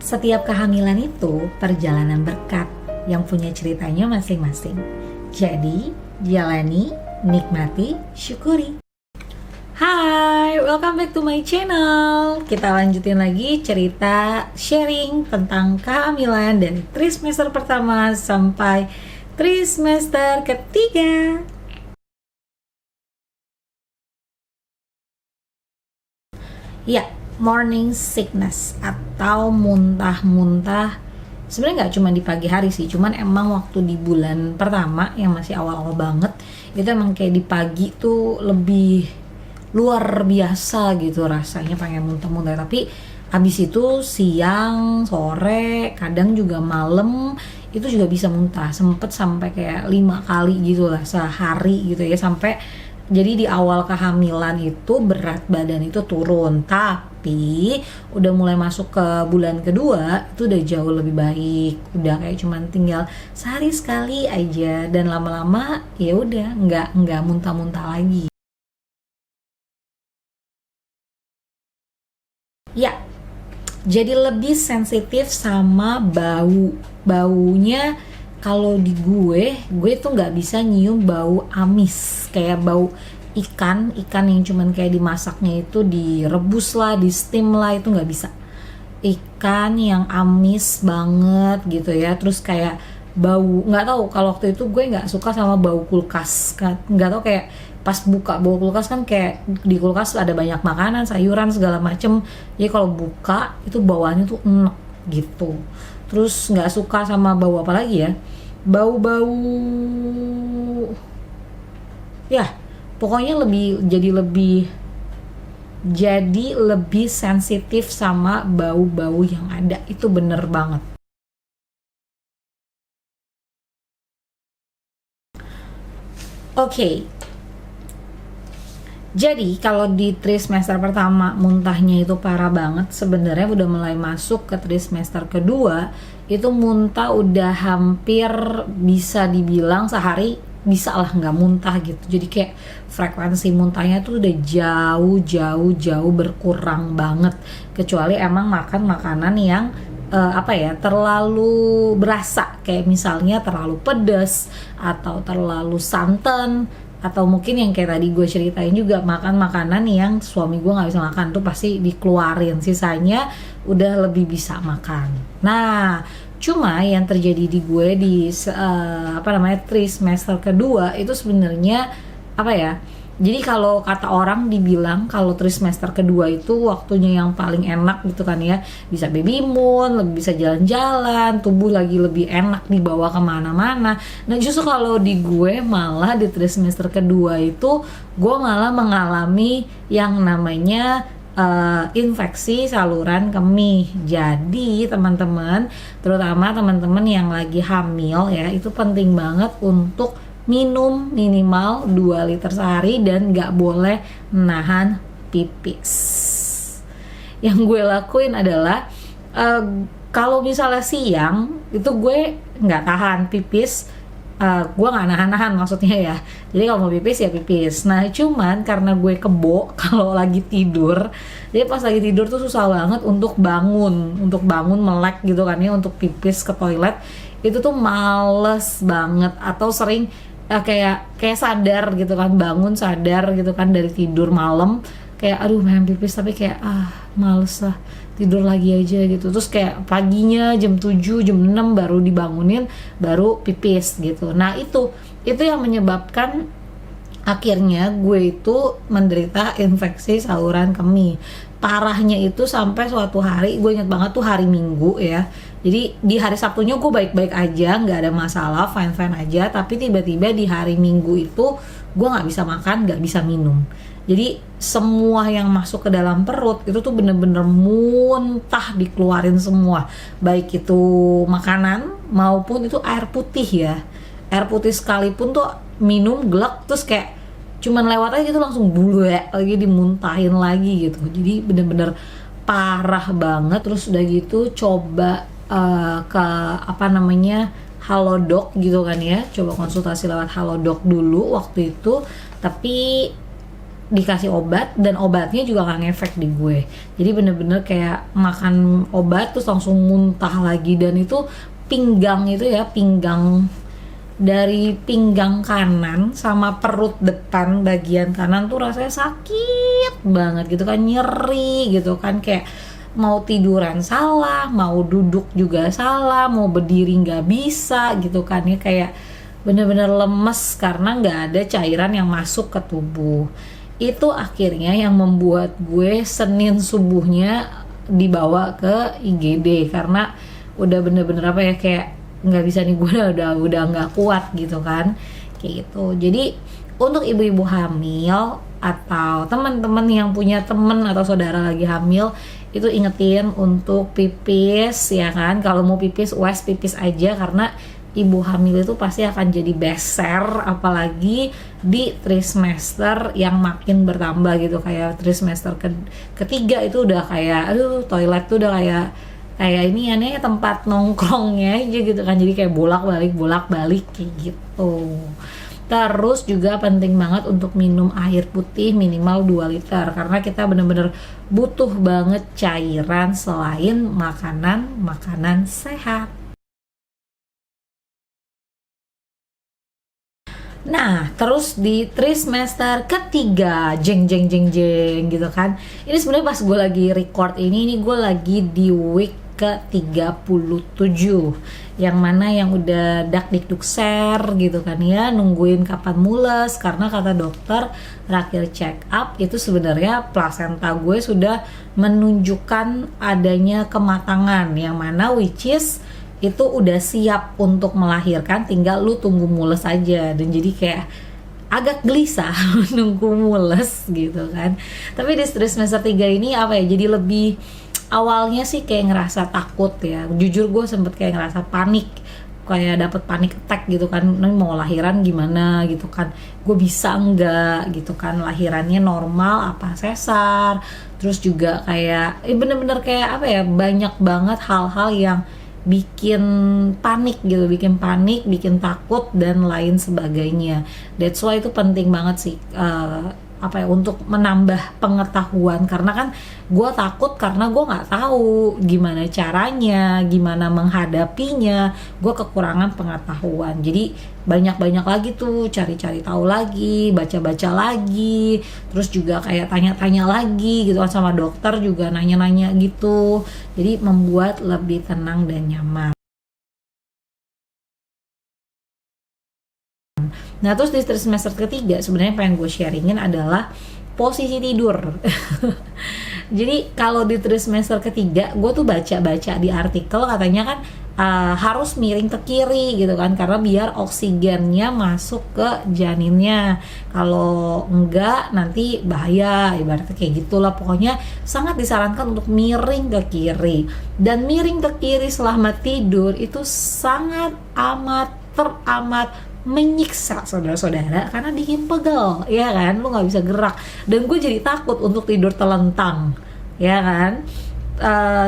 Setiap kehamilan itu perjalanan berkat yang punya ceritanya masing-masing. Jadi, jalani, nikmati, syukuri. Hai, welcome back to my channel. Kita lanjutin lagi cerita sharing tentang kehamilan dari trimester pertama sampai trimester ketiga. Ya, morning sickness atau muntah-muntah. Sebenarnya nggak cuma di pagi hari sih, cuman emang waktu di bulan pertama yang masih awal-awal banget itu emang kayak di pagi tuh lebih luar biasa gitu rasanya, pengen muntah-muntah. Tapi abis itu siang, sore, kadang juga malam itu juga bisa muntah. Sempet sampai kayak 5 kali gitu lah sehari gitu ya, sampai jadi di awal kehamilan itu berat badan itu turun. Tapi udah mulai masuk ke bulan kedua itu udah jauh lebih baik. Udah kayak cuman tinggal sehari sekali aja, dan lama-lama ya udah nggak muntah-muntah lagi. Ya, jadi lebih sensitif sama baunya. Kalau di gue tuh nggak bisa nyium bau amis, kayak bau ikan yang cuman kayak dimasaknya itu, direbus lah, di steam lah, itu nggak bisa. Ikan yang amis banget gitu ya. Terus kayak bau, nggak tahu, kalau waktu itu gue nggak suka sama bau kulkas, nggak tahu, kayak pas buka bau kulkas kan, kayak di kulkas ada banyak makanan, sayuran segala macem, jadi kalau buka itu bawaannya tuh enek gitu. Terus nggak suka sama bau apa lagi ya, bau-bau, ya pokoknya lebih sensitif sama bau-bau yang ada, itu bener banget. Oke. Jadi kalau di trimester pertama muntahnya itu parah banget, sebenarnya udah mulai masuk ke trimester kedua itu muntah udah hampir bisa dibilang sehari bisa lah nggak muntah gitu. Jadi kayak frekuensi muntahnya tuh udah jauh berkurang banget, kecuali emang makan makanan yang terlalu berasa, kayak misalnya terlalu pedas atau terlalu santan, atau mungkin yang kayak tadi gue ceritain juga, makan makanan yang suami gue nggak bisa makan tuh pasti dikeluarin, sisanya udah lebih bisa makan. Nah, cuma yang terjadi di gue di trimester kedua itu sebenarnya jadi kalau kata orang dibilang kalau trimester kedua itu waktunya yang paling enak gitu kan ya, bisa baby moon, lebih bisa jalan-jalan, tubuh lagi lebih enak dibawa kemana-mana. Nah justru kalau di gue malah di trimester kedua itu gue malah mengalami yang namanya infeksi saluran kemih. Jadi teman-teman, terutama teman-teman yang lagi hamil ya, itu penting banget untuk minum minimal 2 liter sehari dan gak boleh menahan pipis. Yang gue lakuin adalah kalau misalnya siang itu gue gak tahan pipis, gue gak nahan-nahan maksudnya ya. Jadi kalau mau pipis ya pipis. Nah cuman karena gue kebo kalau lagi tidur, jadi pas lagi tidur tuh susah banget untuk bangun melek gitu kan ya, untuk pipis ke toilet itu tuh males banget. Atau sering kayak sadar gitu kan, bangun sadar gitu kan dari tidur malam, kayak aduh pengen pipis tapi kayak males lah, tidur lagi aja gitu. Terus kayak paginya jam 7, jam 6 baru dibangunin, baru pipis gitu. Nah itu yang menyebabkan akhirnya gue itu menderita infeksi saluran kemih. Parahnya itu sampai suatu hari, gue inget banget tuh hari Minggu ya. Jadi di hari Sabtunya gue baik-baik aja, nggak ada masalah, fine-fine aja. Tapi tiba-tiba di hari Minggu itu gue nggak bisa makan, nggak bisa minum. Jadi semua yang masuk ke dalam perut itu tuh bener-bener muntah, dikeluarin semua. Baik itu makanan maupun itu air putih ya. Air putih sekalipun tuh minum gelak terus kayak cuman lewat aja gitu langsung bulek lagi, dimuntahin lagi gitu. Jadi bener-bener parah banget. Terus udah gitu coba ke Halodoc gitu kan ya, coba konsultasi lewat Halodoc dulu waktu itu, tapi dikasih obat dan obatnya juga gak ngefek di gue. Jadi bener-bener kayak makan obat terus langsung muntah lagi, dan itu pinggang itu ya, dari pinggang kanan sama perut depan bagian kanan tuh rasanya sakit banget gitu kan, nyeri gitu kan, kayak mau tiduran salah, mau duduk juga salah, mau berdiri nggak bisa gitu kan ya, kayak bener-bener lemes karena nggak ada cairan yang masuk ke tubuh. Itu akhirnya yang membuat gue Senin subuhnya dibawa ke IGD karena udah bener-bener apa ya, kayak nggak bisa nih, gue udah nggak kuat gitu kan, kayak gitu. Jadi untuk ibu-ibu hamil atau teman-teman yang punya temen atau saudara lagi hamil, itu ingetin untuk pipis ya kan. Kalau mau pipis wes pipis aja, karena ibu hamil itu pasti akan jadi beser, apalagi di trimester yang makin bertambah gitu. Kayak trimester ketiga itu udah kayak aduh, toilet tuh udah kayak ini aneh, tempat nongkrongnya aja gitu kan, jadi kayak bolak-balik kayak gitu. Terus juga penting banget untuk minum air putih minimal 2 liter karena kita bener-bener butuh banget cairan selain makanan sehat. Nah, terus di trimester ketiga, jeng gitu kan. Ini sebenarnya pas gue lagi record ini gue lagi di week ke-37, yang mana yang udah dak-dikduk-ser gitu kan ya, nungguin kapan mules, karena kata dokter terakhir check up itu sebenarnya plasenta gue sudah menunjukkan adanya kematangan, yang mana which is itu udah siap untuk melahirkan, tinggal lu tunggu mules aja. Dan jadi kayak agak gelisah nunggu mules gitu kan. Tapi di semester 3 ini apa ya, jadi lebih, awalnya sih kayak ngerasa takut ya, jujur gue sempet kayak ngerasa panik, kayak dapet panic attack gitu kan, ini mau lahiran gimana gitu kan, gue bisa enggak gitu kan, lahirannya normal apa sesar. Terus juga kayak bener-bener kayak apa ya, banyak banget hal-hal yang bikin panik, bikin takut dan lain sebagainya. That's why itu penting banget sih untuk menambah pengetahuan, karena kan gue takut karena gue nggak tahu gimana caranya, gimana menghadapinya, gue kekurangan pengetahuan. Jadi banyak lagi tuh cari-cari tahu lagi, baca-baca lagi, terus juga kayak tanya-tanya lagi gitu kan, sama dokter juga nanya-nanya gitu. Jadi membuat lebih tenang dan nyaman. Nah, terus di semester ketiga sebenarnya pengen gue sharingin adalah posisi tidur. Jadi kalau di semester ketiga gue tuh baca di artikel katanya kan harus miring ke kiri gitu kan, karena biar oksigennya masuk ke janinnya. Kalau enggak nanti bahaya, ibaratnya kayak gitulah. Pokoknya sangat disarankan untuk miring ke kiri. Dan miring ke kiri selama tidur itu sangat teramat menyiksa saudara-saudara, karena bikin pegel ya kan, lu nggak bisa gerak. Dan gue jadi takut untuk tidur telentang ya kan,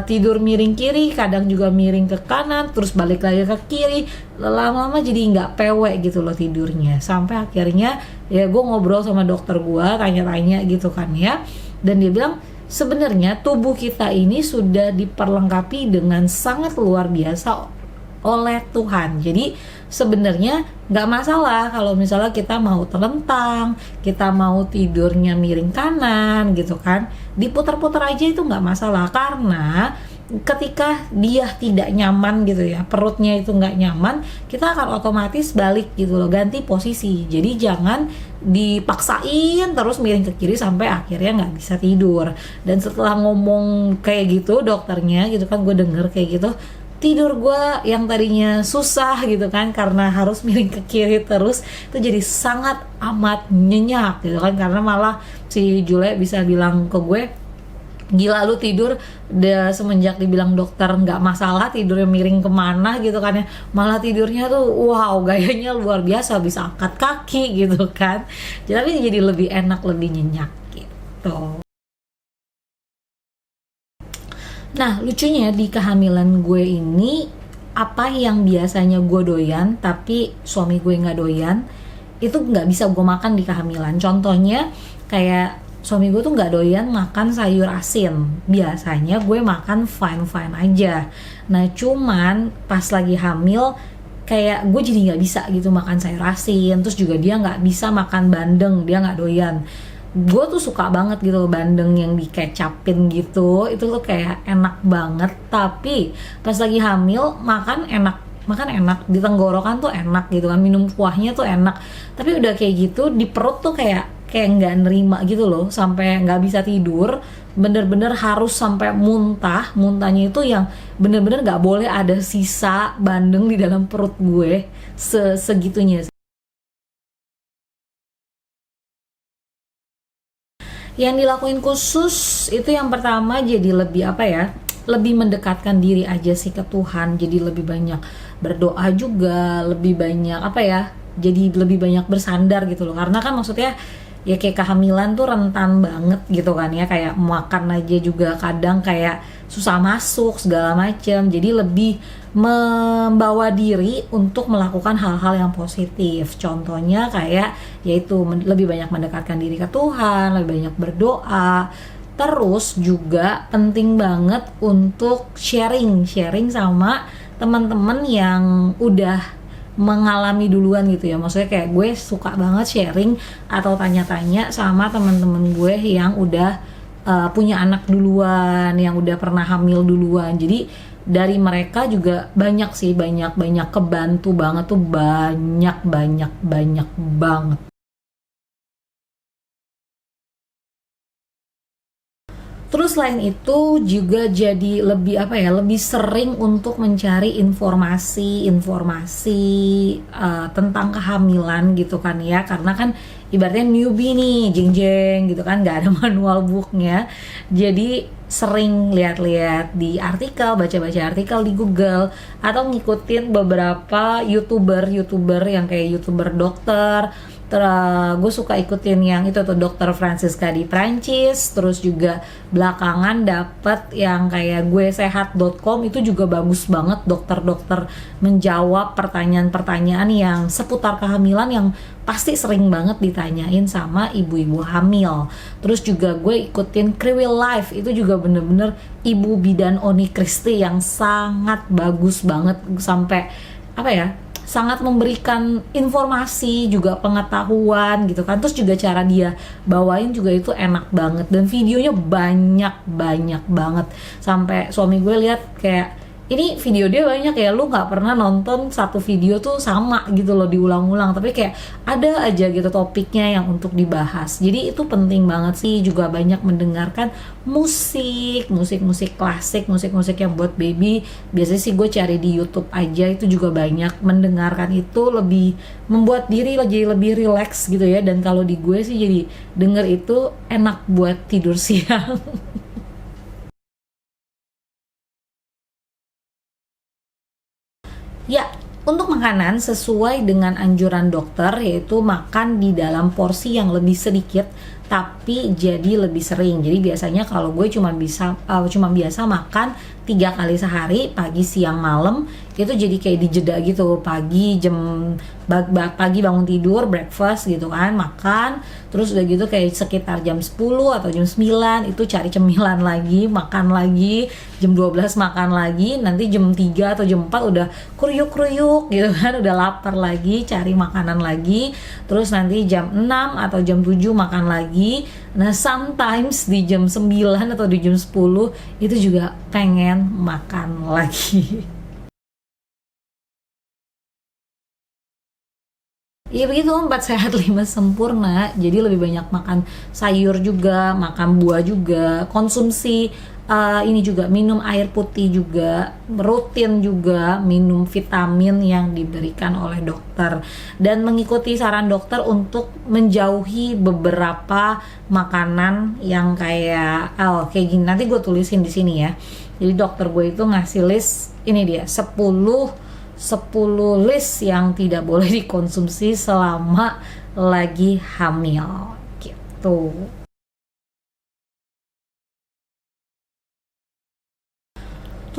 tidur miring kiri, kadang juga miring ke kanan, terus balik lagi ke kiri, lama-lama jadi nggak pewek gitu loh tidurnya. Sampai akhirnya ya gue ngobrol sama dokter gue, tanya-tanya gitu kan ya, dan dia bilang sebenarnya tubuh kita ini sudah diperlengkapi dengan sangat luar biasa oleh Tuhan. Jadi sebenarnya nggak masalah kalau misalnya kita mau telentang, kita mau tidurnya miring kanan gitu kan, diputar-putar aja itu nggak masalah. Karena ketika dia tidak nyaman gitu ya, perutnya itu nggak nyaman, kita akan otomatis balik gitu loh, ganti posisi. Jadi jangan dipaksain terus miring ke kiri sampai akhirnya nggak bisa tidur. Dan setelah ngomong kayak gitu dokternya gitu kan, gue denger kayak gitu, tidur gue yang tadinya susah gitu kan karena harus miring ke kiri terus, itu jadi sangat amat nyenyak gitu kan. Karena malah si Jule bisa bilang ke gue, gila lu tidur udah semenjak dibilang dokter nggak masalah tidurnya miring kemana gitu kan ya, malah tidurnya tuh wow gayanya luar biasa, bisa angkat kaki gitu kan. Tapi jadi lebih enak, lebih nyenyak gitu. Nah, lucunya di kehamilan gue ini, apa yang biasanya gue doyan tapi suami gue nggak doyan, itu nggak bisa gue makan di kehamilan. Contohnya kayak suami gue tuh nggak doyan makan sayur asin. Biasanya gue makan fine aja. Nah cuman pas lagi hamil kayak gue jadi nggak bisa gitu makan sayur asin. Terus juga dia nggak bisa makan bandeng, dia nggak doyan. Gue tuh suka banget gitu loh bandeng yang dikecapin gitu, itu tuh kayak enak banget. Tapi pas lagi hamil makan enak di tenggorokan tuh enak gitu kan, minum kuahnya tuh enak, tapi udah kayak gitu di perut tuh kayak nggak nerima gitu loh, sampai nggak bisa tidur, bener-bener harus sampai muntahnya itu yang bener-bener nggak boleh ada sisa bandeng di dalam perut gue, segitunya. Yang dilakuin khusus itu yang pertama jadi lebih apa ya, lebih mendekatkan diri aja sih ke Tuhan, jadi lebih banyak berdoa juga, lebih banyak apa ya, jadi lebih banyak bersandar gitu loh, karena kan maksudnya ya kayak kehamilan tuh rentan banget gitu kan ya, kayak makan aja juga kadang kayak susah masuk segala macem, jadi lebih membawa diri untuk melakukan hal-hal yang positif. Contohnya kayak yaitu lebih banyak mendekatkan diri ke Tuhan, lebih banyak berdoa. Terus juga penting banget untuk sharing sama teman-teman yang udah mengalami duluan gitu ya. Maksudnya kayak gue suka banget sharing atau tanya-tanya sama teman-teman gue yang udah punya anak duluan, yang udah pernah hamil duluan. Jadi dari mereka juga banyak sih, banyak kebantu banget tuh, banyak banget. Terus selain itu juga jadi lebih apa ya, lebih sering untuk mencari informasi tentang kehamilan gitu kan ya, karena kan ibaratnya newbie nih, jeng gitu kan, nggak ada manual booknya, jadi sering lihat-lihat di artikel, baca-baca artikel di Google, atau ngikutin beberapa youtuber yang kayak youtuber dokter. Gue suka ikutin yang itu tuh Dokter Francisca di Prancis, terus juga belakangan dapet yang kayak gue sehat.com, itu juga bagus banget, dokter-dokter menjawab pertanyaan-pertanyaan yang seputar kehamilan yang pasti sering banget ditanyain sama ibu-ibu hamil. Terus juga gue ikutin Kriwil Life, itu juga bener-bener Ibu Bidan Oni Kristi yang sangat bagus banget, sampai apa ya, sangat memberikan informasi juga pengetahuan gitu kan. Terus juga cara dia bawain juga itu enak banget, dan videonya banyak banget, sampai suami gue lihat kayak ini video dia banyak ya, lu nggak pernah nonton satu video tuh sama gitu loh diulang-ulang, tapi kayak ada aja gitu topiknya yang untuk dibahas. Jadi itu penting banget sih. Juga banyak mendengarkan musik klasik, musik yang buat baby. Biasanya sih gue cari di YouTube aja, itu juga banyak mendengarkan, itu lebih membuat diri jadi lebih rileks gitu ya. Dan kalau di gue sih jadi denger itu enak buat tidur siang. Ya, untuk makanan sesuai dengan anjuran dokter, yaitu makan di dalam porsi yang lebih sedikit tapi jadi lebih sering. Jadi biasanya kalau gue cuma biasa makan 3 kali sehari, pagi siang malam, itu jadi kayak dijeda gitu. Pagi bangun tidur, breakfast gitu kan, makan, terus udah gitu kayak sekitar jam 10 atau jam 9 itu cari cemilan lagi, makan lagi, jam 12 makan lagi, nanti jam 3 atau jam 4 udah kruyuk gitu kan, udah lapar lagi, cari makanan lagi, terus nanti jam 6 atau jam 7 makan lagi. Nah sometimes di jam 9 atau di jam 10 itu juga pengen makan lagi. Iya begitu, 4 sehat 5 sempurna. Jadi lebih banyak makan sayur juga, makan buah juga, konsumsi ini juga, minum air putih juga, rutin juga minum vitamin yang diberikan oleh dokter, dan mengikuti saran dokter untuk menjauhi beberapa makanan yang kayak gini. Nanti gue tulisin di sini ya. Jadi dokter gue itu ngasih list, ini dia 10 list yang tidak boleh dikonsumsi selama lagi hamil gitu.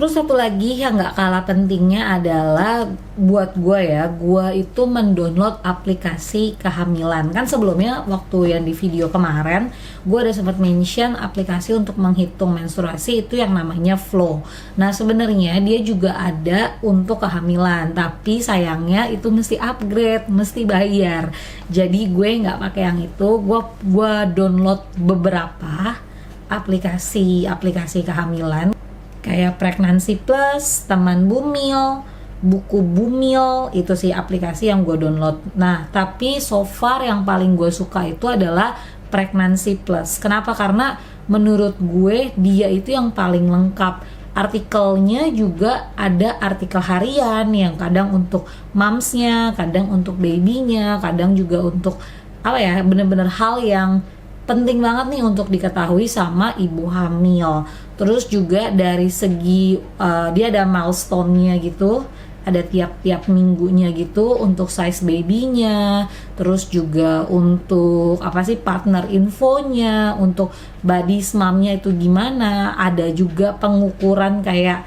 Terus satu lagi yang nggak kalah pentingnya adalah buat gue ya, gue itu mendownload aplikasi kehamilan. Kan sebelumnya waktu yang di video kemarin, gue udah sempat mention aplikasi untuk menghitung menstruasi itu yang namanya Flow. Nah sebenarnya dia juga ada untuk kehamilan, tapi sayangnya itu mesti upgrade, mesti bayar. Jadi gue nggak pakai yang itu, gue download beberapa aplikasi kehamilan kayak Pregnancy Plus, Teman Bumil, Buku Bumil, itu sih aplikasi yang gue download. Nah, tapi so far yang paling gue suka itu adalah Pregnancy Plus. Kenapa? Karena menurut gue dia itu yang paling lengkap. Artikelnya juga ada artikel harian yang kadang untuk momsnya, kadang untuk babynya, kadang juga untuk bener-bener hal yang penting banget nih untuk diketahui sama ibu hamil. Terus juga dari segi dia ada milestone-nya gitu, ada tiap-tiap minggunya gitu untuk size babynya, terus juga untuk partner infonya, untuk body smear-nya itu gimana, ada juga pengukuran kayak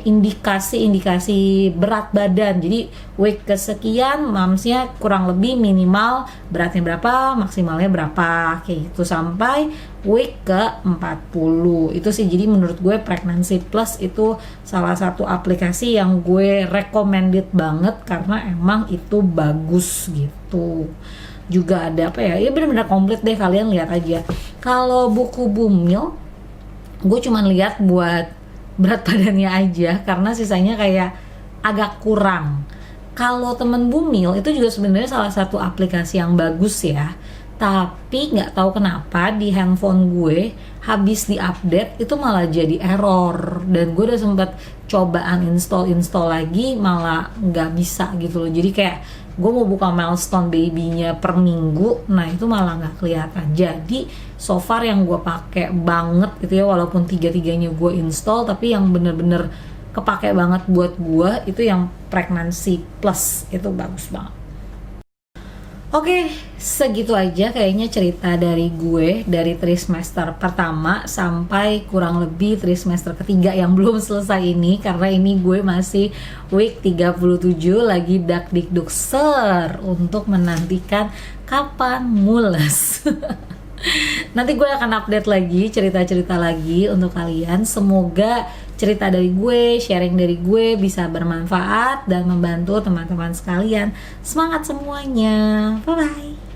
indikasi berat badan. Jadi week kesekian momsnya kurang lebih minimal beratnya berapa, maksimalnya berapa, kayak gitu sampai week ke 40. Itu sih, jadi menurut gue Pregnancy Plus itu salah satu aplikasi yang gue recommended banget karena emang itu bagus gitu. Juga ada benar-benar komplit deh, kalian lihat aja. Kalau Buku Bumil gue cuman lihat buat berat badannya aja karena sisanya kayak agak kurang. Kalau Temen Bumil itu juga sebenarnya salah satu aplikasi yang bagus ya, tapi nggak tahu kenapa di handphone gue habis diupdate itu malah jadi error, dan gue udah sempet coba uninstall lagi malah nggak bisa gitu loh. Jadi kayak gue mau buka milestone babynya per minggu, nah itu malah nggak kelihatan. Jadi so far yang gue pakai banget gitu ya, walaupun tiga-tiganya gue install, tapi yang bener-bener kepake banget buat gue itu yang Pregnancy Plus, itu bagus banget. Oke, segitu aja kayaknya cerita dari gue dari trimester pertama sampai kurang lebih trimester ketiga yang belum selesai ini, karena ini gue masih week 37 lagi dakdikdukser untuk menantikan kapan mules. Nanti gue akan update lagi, cerita-cerita lagi untuk kalian. Semoga cerita dari gue, sharing dari gue bisa bermanfaat dan membantu teman-teman sekalian. Semangat semuanya, bye-bye.